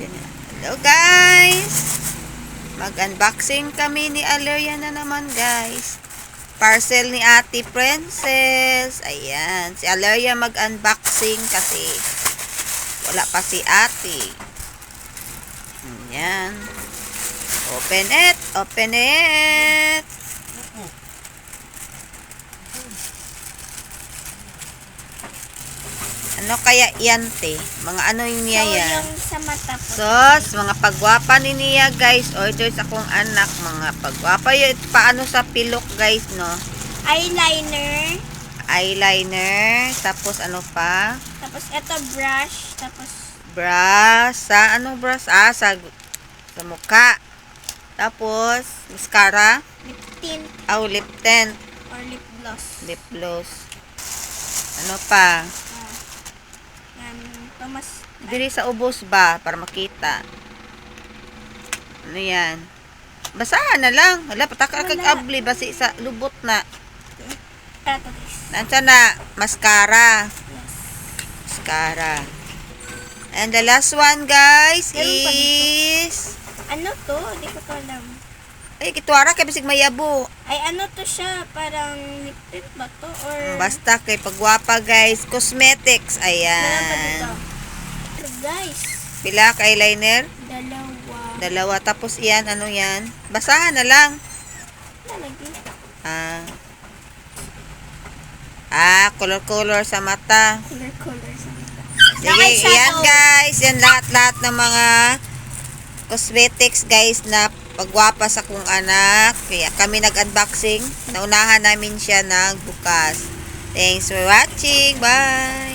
Hello guys! Mag-unboxing kami ni Aleria na naman guys. Parcel ni Ate Princess. Ayan. Si Aleria mag-unboxing kasi wala pa si Ate. Ayan. Open it! Open it! Ano kaya yan, te? Mga ano yung niya yan? Yung sa mata po. Sos, mga pagwapa ni niya, guys. Order sa akong anak. Mga pagwapa yun. Paano sa pilok, guys, no? Eyeliner. Eyeliner. Tapos, ano pa? Tapos, ito brush. Tapos, Brush. Sa, ano brush? Ah, sa mukha. Tapos, mascara. lip tint Oh, lip tint. or lip gloss. Lip gloss. Ano pa? Thomas. Diri sa ubos ba? Para makita. Ano yan? Basahan na lang. Hala, pataka kag abli. Basi sa lubot na. Ito guys. Nandiyan na. Mascara. Yes. Mascara. And the last one, guys, Meron pa is... Ano to? Hindi ko to alam. Ay, kitwara kay bisig mayabo. Ay, ano to siya? Parang lip tint ba to? Or... Basta kay pagwapa, guys. Cosmetics. Meron pa dito. Ayan. Ito guys. Pila ka eyeliner? Dalawa. Dalawa. Tapos yan, ano yan? Basahan na lang. Lalagay. Color-color sa mata. Color sa mata. Sige, yan guys. Yan lahat-lahat ng mga cosmetics guys na pagwapa sa kong anak. Kaya kami nag-unboxing. Naunahan namin siya nagbukas. Thanks for watching. Bye!